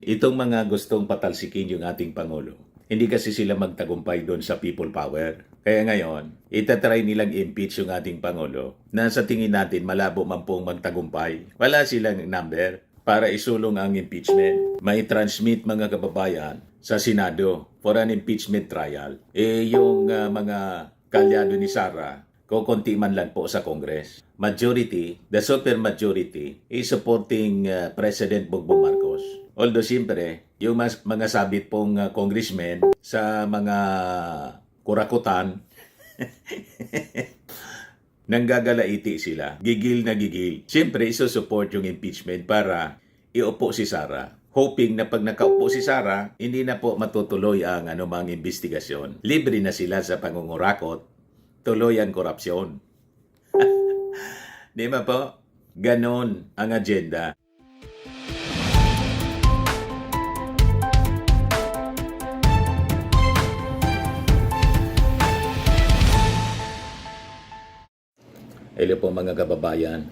Itong mga gustong patalsikin yung ating Pangulo, hindi kasi sila magtagumpay doon sa people power. Kaya ngayon, itatry nilang impeach yung ating Pangulo na sa tingin natin malabo man pong magtagumpay. Wala silang number para isulong ang impeachment. May transmit mga kababayan sa Senado for an impeachment trial. Yung mga kalyado ni Sara, kukunti man lang po sa Congress. Majority, the super majority, is supporting President Bongbong Marcos. Although siyempre, yung mga sabit pong congressmen sa mga kurakutan, nanggagalaiti sila. Gigil na gigil. Siyempre, isusupport yung impeachment para iupo si Sara. Hoping na pag nakaupo si Sara, hindi na po matutuloy ang anumang investigasyon. Libre na sila sa pangungurakot, tuloy ang korupsyon. Di ba po? Ganon ang agenda. Hello po mga kababayan.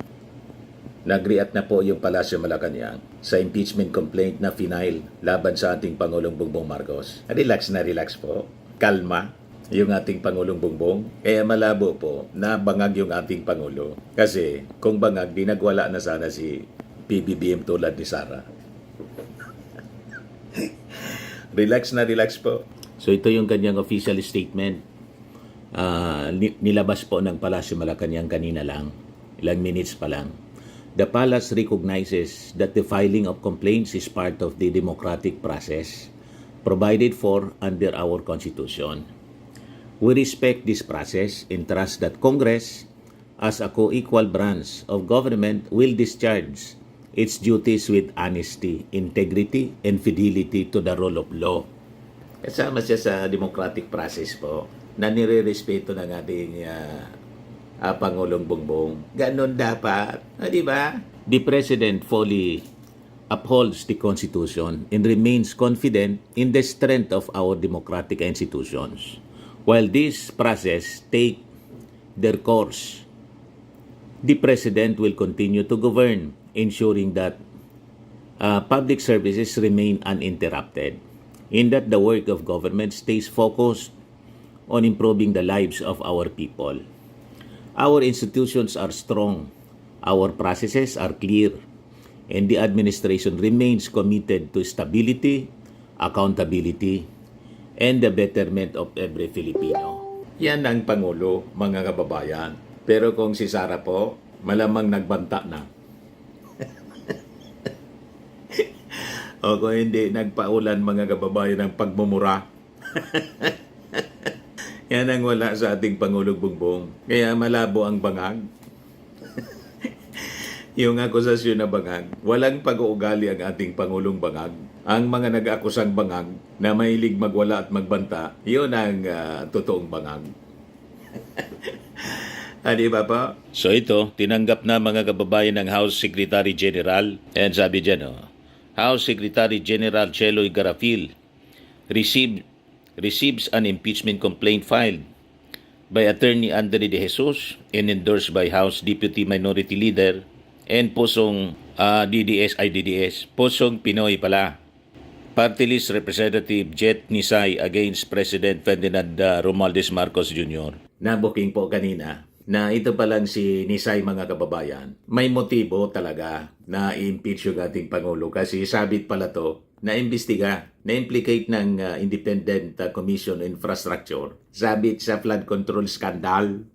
Nag-react na po yung Palasyo Malacanang sa impeachment complaint na final laban sa ating Pangulong Bongbong Marcos. Relax na relax po. Kalma yung ating Pangulong Bongbong. Kaya malabo po na bangag yung ating Pangulo. Kasi kung bangag, dinagwala na sana si PBBM tulad ni Sara. Relax na relax po. So ito yung kanyang official statement. Nilabas po ng Palasyo Malacanang kanina lang, ilang minutes pa lang. The palace recognizes that the filing of complaints is part of the democratic process provided for under our Constitution. We respect this process and trust that Congress, as a co-equal branch of government, will discharge its duties with honesty, integrity, and fidelity to the rule of law. Kasama siya sa democratic process po na nire-respeto ng ating Pangulong Bongbong. Ganon dapat. Di ba? The President fully upholds the Constitution and remains confident in the strength of our democratic institutions. While this process take their course, the President will continue to govern, ensuring that public services remain uninterrupted, in that the work of government stays focused on improving the lives of our people. Our institutions are strong, our processes are clear, and the administration remains committed to stability, accountability, and the betterment of every Filipino. Yan ang Pangulo, mga kababayan. Pero kung si Sara po, malamang nagbanta na. O kung hindi, nagpaulan mga kababayan ng pagmumura. Yan ang wala sa ating Pangulong Bongbong. Kaya malabo ang bangag. Yung akusasyon na bangag, walang pag-uugali ang ating Pangulong Bangag. Ang mga nag-akusang bangag na mahilig magwala at magbanta, yun ang totoong bangag. Di ba pa? So ito, tinanggap na mga kababayan ng House Secretary General. And sabi dyan, House Secretary General Cheloy Garafil receives an impeachment complaint filed by Attorney Andre De Jesus and endorsed by House Deputy Minority Leader and Pusong DDS, Pusong Pinoy pala. Party List Representative Jet Nisay against President Ferdinand Romualdez Marcos Jr. Nabuking po kanina na ito pa lang si Nisay mga kababayan. May motibo talaga na i-impeach yung ating Pangulo kasi sabit pala to na-imbestiga, na-implicate ng Independent Commission on Infrastructure. Sabit sa flood control scandal.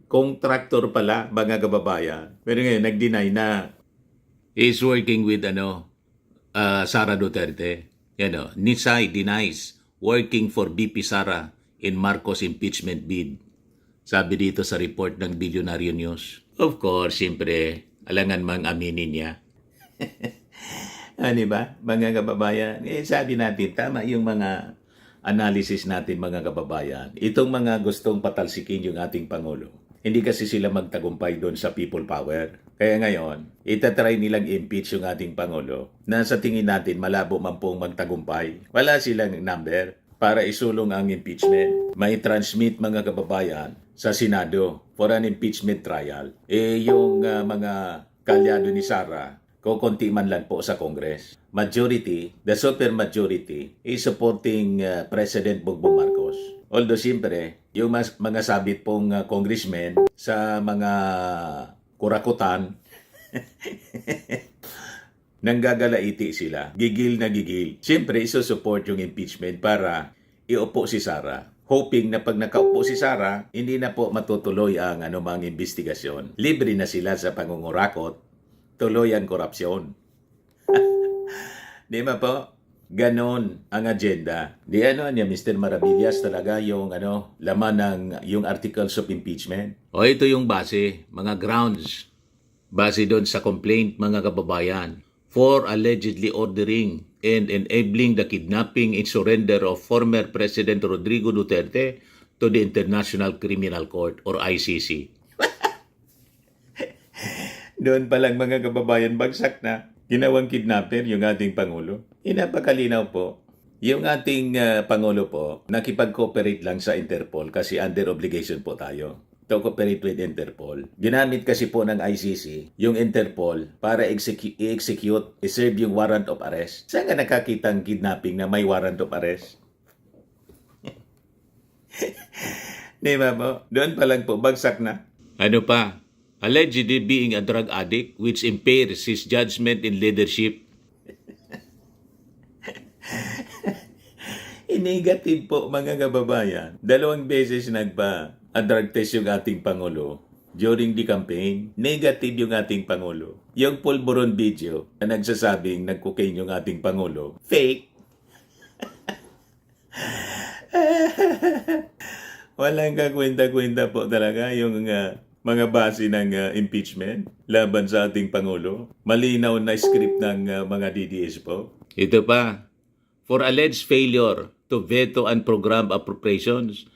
Contractor pala, mga kababayan. Pero ngayon, nag-deny na is working with Sara Duterte. Nisay denies working for BP Sara in Marcos impeachment bid. Sabi dito sa report ng Billionaire News. Of course, siyempre, alangan mang aminin niya. Ba? Mga kababayan, sabi natin, tama yung mga analysis natin mga kababayan. Itong mga gustong patalsikin yung ating Pangulo, hindi kasi sila magtagumpay doon sa people power. Kaya ngayon, itatry nilang impeach yung ating Pangulo na sa tingin natin malabo man pong magtagumpay. Wala silang number para isulong ang impeachment. May transmit mga kababayan sa Senado for an impeachment trial. Yung mga kalyado ni Sara, Kukunti man lang po sa Congress. Majority, the super majority, is supporting President Bongbong Marcos. Although siyempre, yung mga sabit pong congressmen sa mga kurakutan, nanggagalaiti sila. Gigil na gigil. Siyempre, isusupport yung impeachment para iupo si Sara. Hoping na pag nakaupo si Sara, hindi na po matutuloy ang anumang investigasyon. Libre na sila sa pangungurakot, tuloy ang korupsyon. Di ba po? Ganon ang agenda. Di niya, Mr. Maravillas, talaga yung laman ng yung articles of impeachment. O ito yung base, mga grounds. Base doon sa complaint, mga kababayan, for allegedly ordering and enabling the kidnapping and surrender of former President Rodrigo Duterte to the International Criminal Court or ICC. Doon pa lang mga kababayan, bagsak na. Ginawang kidnapper yung ating Pangulo. Inapakalinaw po. Yung ating Pangulo po, nakipag-cooperate lang sa Interpol kasi under obligation po tayo to cooperate with Interpol. Ginamit kasi po ng ICC yung Interpol para i-execute, i-serve yung warrant of arrest. Saan ka nakakitang kidnapping na may warrant of arrest? Di ba po? Doon pa lang po, bagsak na. Ano pa? Allegedly being a drug addict which impairs his judgment in leadership. Negative po mga kababayan. 2 beses nagpa-drug test yung ating Pangulo during the campaign. Negative yung ating Pangulo. Yung pulburon video na nagsasabing nag-cocaine yung ating Pangulo. Fake. Walang kakwenta-kwenta po talaga yung mga base ng impeachment laban sa ating Pangulo. Malinaw na script ng mga DDS po. Ito pa, for alleged failure to veto and program appropriations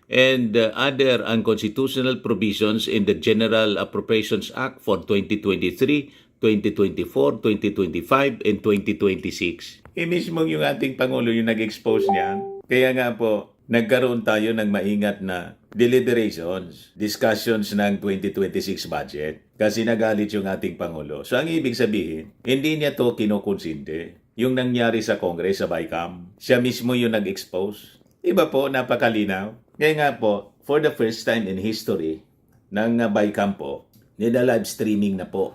and other unconstitutional provisions in the General Appropriations Act for 2023, 2024, 2025, and 2026. Mismo yung ating Pangulo yung nag-expose niyan. Kaya nga po, nagkaroon tayo ng maingat na deliberations, discussions ng 2026 budget kasi nagalit yung ating Pangulo. So ang ibig sabihin, hindi niya to kinukonsinte. Yung nangyari sa Congress, sa BICAM, siya mismo yung nag-expose. Iba po, napakalinaw. Kaya nga po, for the first time in history ng BICAM po, nila-live streaming na po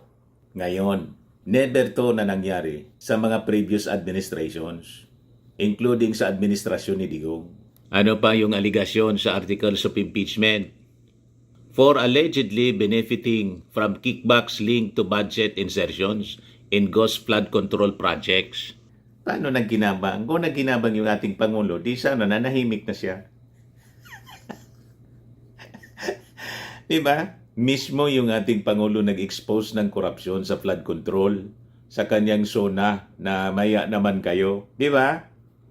ngayon. Never to na nangyari sa mga previous administrations, including sa administrasyon ni Digong. Ano pa yung aligasyon sa articles of impeachment? For allegedly benefiting from kickbacks linked to budget insertions in ghost flood control projects. Paano nagkinabang? Kung nagkinabang yung ating Pangulo, di sana nanahimik na siya. Diba? Mismo yung ating Pangulo nag-expose ng korupsyon sa flood control sa kanyang zona na maya naman kayo. Diba?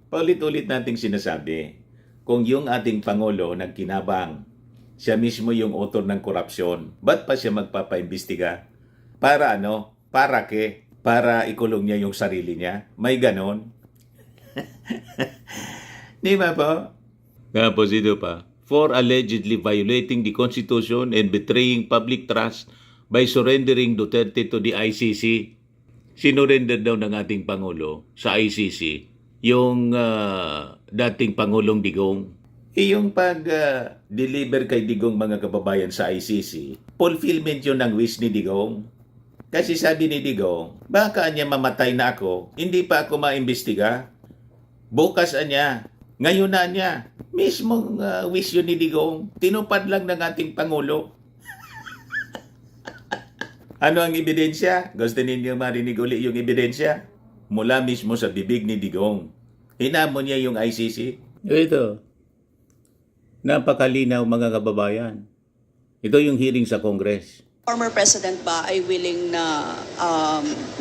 Paulit-ulit nating sinasabi. Kung yung ating Pangulo nagkinabang, siya mismo yung author ng korupsyon, ba't pa siya magpapaimbestiga? Para ano? Para ke? Para ikulong niya yung sarili niya? May ganon? Di ba po? Tapos ito pa. For allegedly violating the Constitution and betraying public trust by surrendering Duterte to the ICC. Sinurrender daw ng ating Pangulo sa ICC yung dating Pangulong Digong. Yung pag-deliver kay Digong mga kababayan sa ICC, fulfillment yun ng wish ni Digong. Kasi sabi ni Digong, baka niya mamatay na ako, hindi pa ako maimbestiga. Bukas niya, ngayon na niya. Mismong wish yun ni Digong, tinupad lang ng ating Pangulo. Ano ang ebidensya? Gusto ninyo marinig uli yung ebidensya? Mula mismo sa bibig ni Digong. Hinamon niya yung ICC. Ito. Napakalinaw mga kababayan. Ito yung hearing sa Congress. Former President ba ay willing na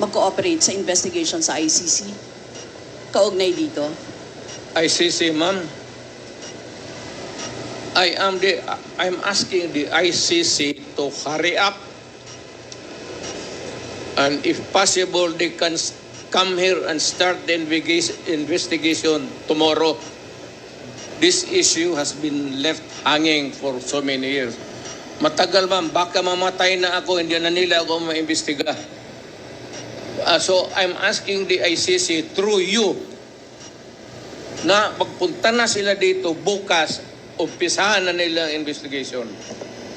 mag-cooperate sa investigation sa ICC? Kaugnay dito? ICC, ma'am. I'm asking the ICC to hurry up, and if possible, they can come here and start the investigation tomorrow. This issue has been left hanging for so many years. Matagal, ma'am. Baka mamatay na ako, hindi na nila ako maimbestiga. So I'm asking the ICC through you na pagpunta na sila dito bukas, umpisahan na nila ang investigation.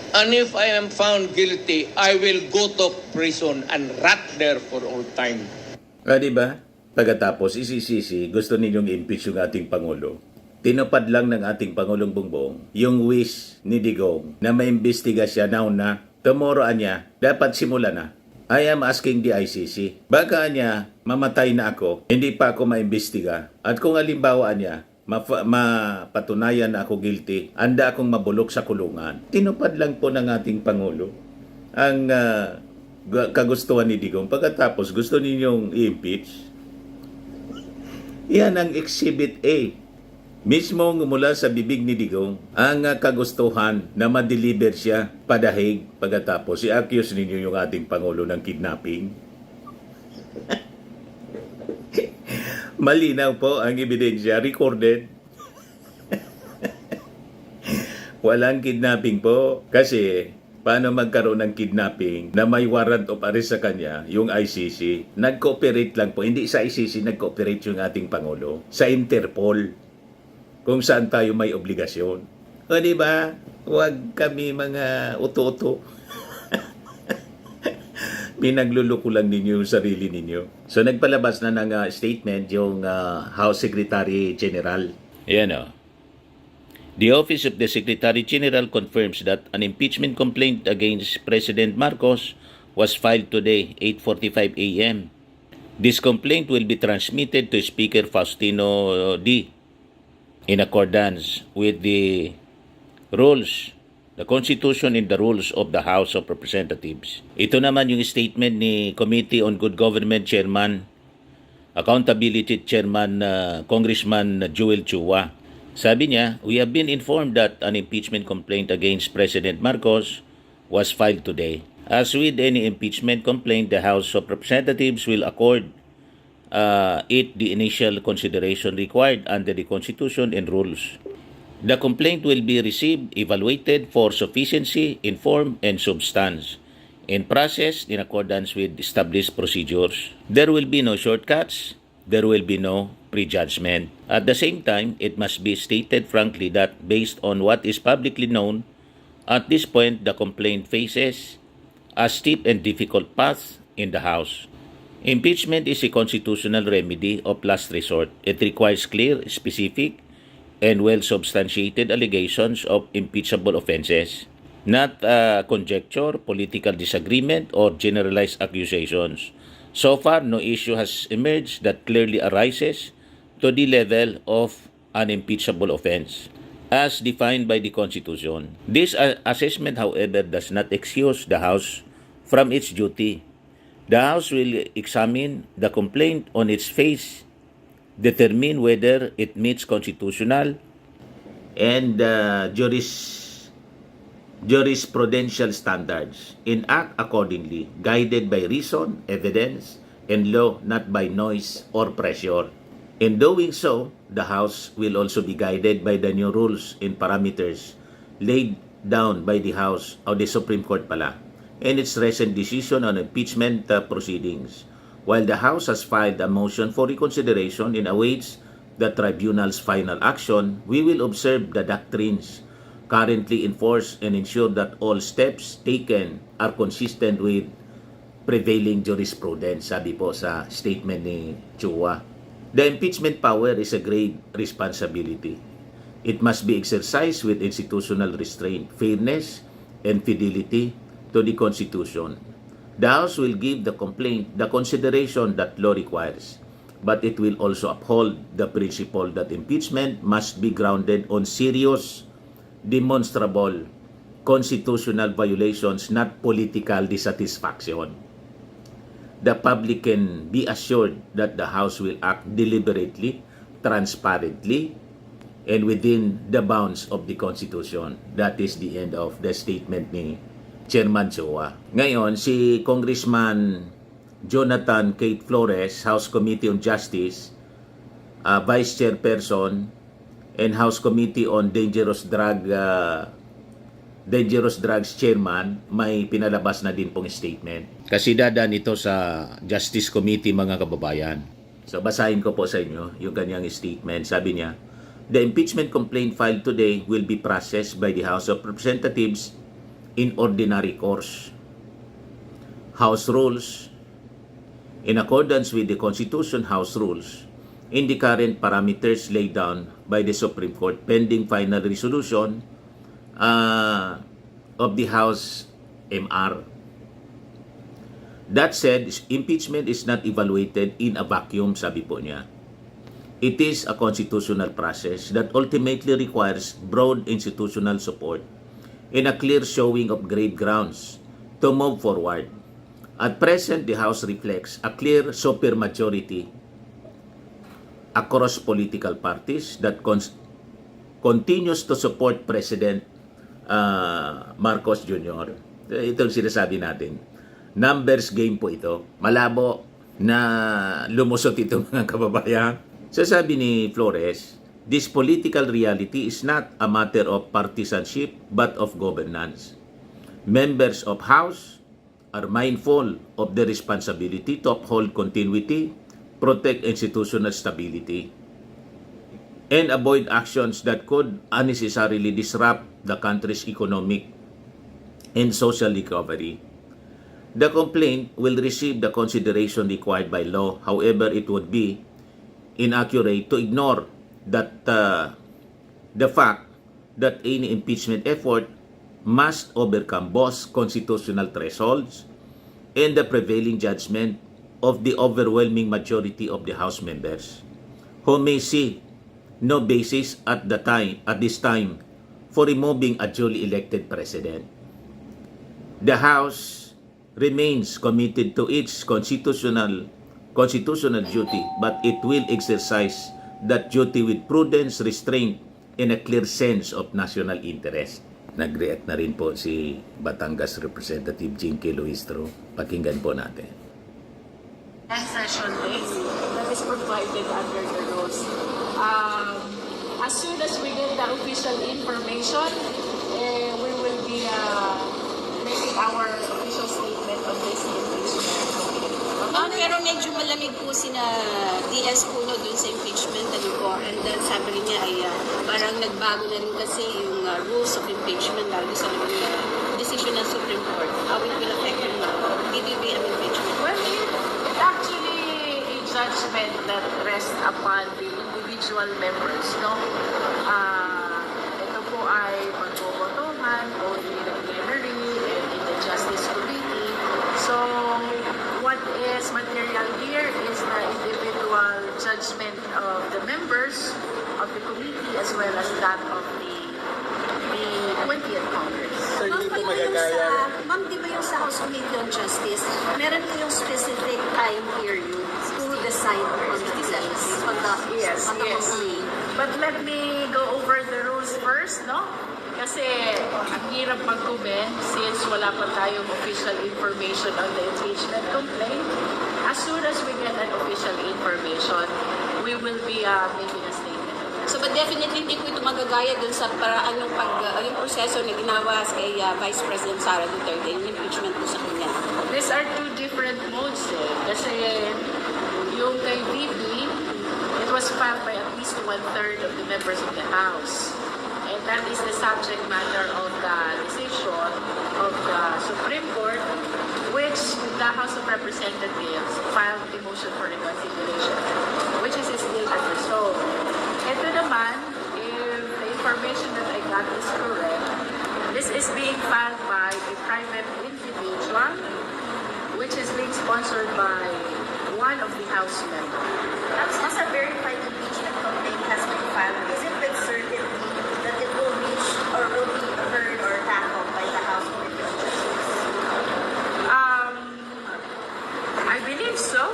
And if I am found guilty, I will go to prison and rot there for all time. Diba? Pagkatapos, isisisi, gusto ninyong impeach yung ating Pangulo. Tinupad lang ng ating Pangulong Bongbong yung wish ni Digong na maimbestiga siya now na tomorrow niya, dapat simula na. I am asking the ICC. Baka niya, mamatay na ako, hindi pa ako maimbestiga. At kung halimbawa niya, mapatunayan na ako guilty, anda akong mabulok sa kulungan. Tinupad lang po ng ating Pangulo ang kagustuhan ni Digong. Pagkatapos, gusto ninyong i-impeach? Yan ang Exhibit A. Mismo mula sa bibig ni Digong ang kagustuhan na ma-deliver siya padahig. Pagkatapos, i-accuse ninyo yung ating Pangulo ng kidnapping. Malinaw po ang ebidensya, recorded. Walang kidnapping po kasi paano magkaroon ng kidnapping na may warrant of arrest sa kanya, yung ICC. Nag-cooperate lang po, hindi sa ICC nag-cooperate yung ating Pangulo, sa Interpol, kung saan tayo may obligasyon. O diba, huwag kami mga uto-uto. Pinagluluko lang ninyo yung sarili ninyo. So nagpalabas na ng statement yung House Secretary General. Yan o. The Office of the Secretary General confirms that an impeachment complaint against President Marcos was filed today, 8:45 a.m. This complaint will be transmitted to Speaker Faustino D. in accordance with the rules, the Constitution and the rules of the House of Representatives. Ito naman yung statement ni Committee on Good Government Chairman, Accountability Chairman Congressman Joel Chua. Sabi niya, we have been informed that an impeachment complaint against President Marcos was filed today. As with any impeachment complaint, the House of Representatives will accord it the initial consideration required under the Constitution and rules. The complaint will be received, evaluated for sufficiency in form and substance, and processed in accordance with established procedures. There will be no shortcuts. There will be no prejudgment. At the same time, it must be stated frankly that based on what is publicly known, at this point, the complaint faces a steep and difficult path in the House. Impeachment is a constitutional remedy of last resort. It requires clear, specific, and well-substantiated allegations of impeachable offenses, not conjecture, political disagreement, or generalized accusations. So far, no issue has emerged that clearly arises to the level of an impeachable offense, as defined by the Constitution. This assessment, however, does not excuse the House from its duty. The House will examine the complaint on its face, determine whether it meets constitutional and jurisprudential standards, and act accordingly, guided by reason, evidence, and law, not by noise or pressure. In doing so, the House will also be guided by the new rules and parameters laid down by the House or the Supreme Court in its recent decision on impeachment proceedings. While the House has filed a motion for reconsideration and awaits the tribunal's final action, we will observe the doctrines currently in force and ensure that all steps taken are consistent with prevailing jurisprudence, sabi po sa statement ni Chua. The impeachment power is a grave responsibility. It must be exercised with institutional restraint, fairness, and fidelity to the Constitution. The House will give the complaint the consideration that law requires, but it will also uphold the principle that impeachment must be grounded on serious, demonstrable constitutional violations, not political dissatisfaction. The public can be assured that the House will act deliberately, transparently, and within the bounds of the Constitution. That is the end of the statement ni Chairman Chua. Ngayon, si Congressman Jonathan Kate Flores, House Committee on Justice, Vice Chairperson, and House Committee on Dangerous Dangerous Drugs Chairman, may pinalabas na din pong statement. Kasi dadaan ito sa Justice Committee, mga kababayan. So basahin ko po sa inyo yung kanyang statement. Sabi niya, the impeachment complaint filed today will be processed by the House of Representatives in ordinary course. House rules, in accordance with the Constitution, House rules, in the current parameters laid down by the Supreme Court pending final resolution of the House MR. That said, impeachment is not evaluated in a vacuum, sabi po niya. It is a constitutional process that ultimately requires broad institutional support and a clear showing of grave grounds to move forward. At present, the House reflects a clear supermajority across political parties that continues to support President Marcos Jr. Ito ang sinasabi natin. Numbers game po ito. Malabo na lumusot ito, mga kababayan. Sasabi ni Flores, this political reality is not a matter of partisanship but of governance. Members of House are mindful of the responsibility to uphold continuity, protect institutional stability, and avoid actions that could unnecessarily disrupt the country's economic and social recovery. The complaint will receive the consideration required by law. However, it would be inaccurate to ignore that the fact that any impeachment effort must overcome both constitutional thresholds and the prevailing judgment of the overwhelming majority of the House members, who may see no basis at this time for removing a duly elected president. The House remains committed to its constitutional duty, but it will exercise that duty with prudence, restraint, and a clear sense of national interest. Nag-react na rin po si Batangas Representative Jinky Luistro. Pakinggan po natin. Session days that is provided under the rules. As soon as we get the official information, we will be making our official statement on this impeachment. Pero medyo malamig po sina DS Puno dun sa impeachment, ano po. And then sabi rin niya ay parang nagbago na rin kasi yung rules of impeachment lalo sa decision ng Supreme Court. How it will affect yung DBBM impeachment. Well, it's actually a judgment that rests upon the individual members, no? Ito po ay pagbobotohan both in the plenary and in the Justice Committee. So, what is material here is the individual judgment of the members of the committee as well as that of the 20th Congress. Ma'am, di ba yung sa House Committee on Justice, meron kayong specific time period to decide on the bills? Yes. But let me go over the rules first, no? Kasi ang hirap mag-comment since wala pa tayong official information on the impeachment complaint. As soon as we get an official information, we will be making a statement. So, but definitely hindi po ito magagaya dun sa paraan yung proseso na ginawa kay Vice President Sara Duterte, yung impeachment po sa kanya. These are two different modes Kasi yung kay VP, it was filed by at least 1/3 of the members of the House. And that is the subject matter of the decision of the Supreme Court, which the House of Representatives filed a motion for reconsideration, which is still unresolved. Ito naman, if the information that I got is correct, this is being filed by a private individual, which is being sponsored by one of the House members. As a verified impeachment complaint has been filed, is it with certainty that it will reach or will be heard or tackled by the House Committee on Justice? I believe so.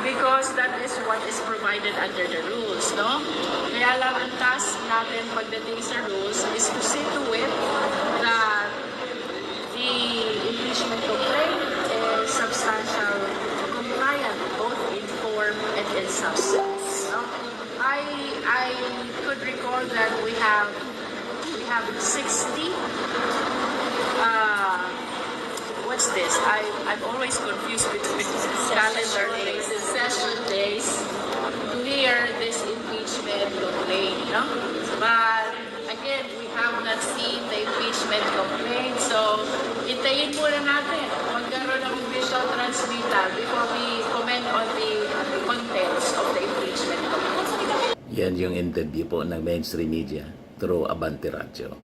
Because that is what is provided under the rules, no? Kaya lang ang task natin pagdating sa rules is to see to it that the impeachment complaint is substantial, compliant both in form and in substance. No? I could recall that we have have 60. What's this? I'm always confused between calendar days and session days to hear this impeachment complaint, no? But again, we have not seen the impeachment complaint, so hintayin muna natin magkaroon ng visual transmittal before we comment on the contents of the impeachment complaint. Yan yung interview po ng mainstream media through Abante Radio.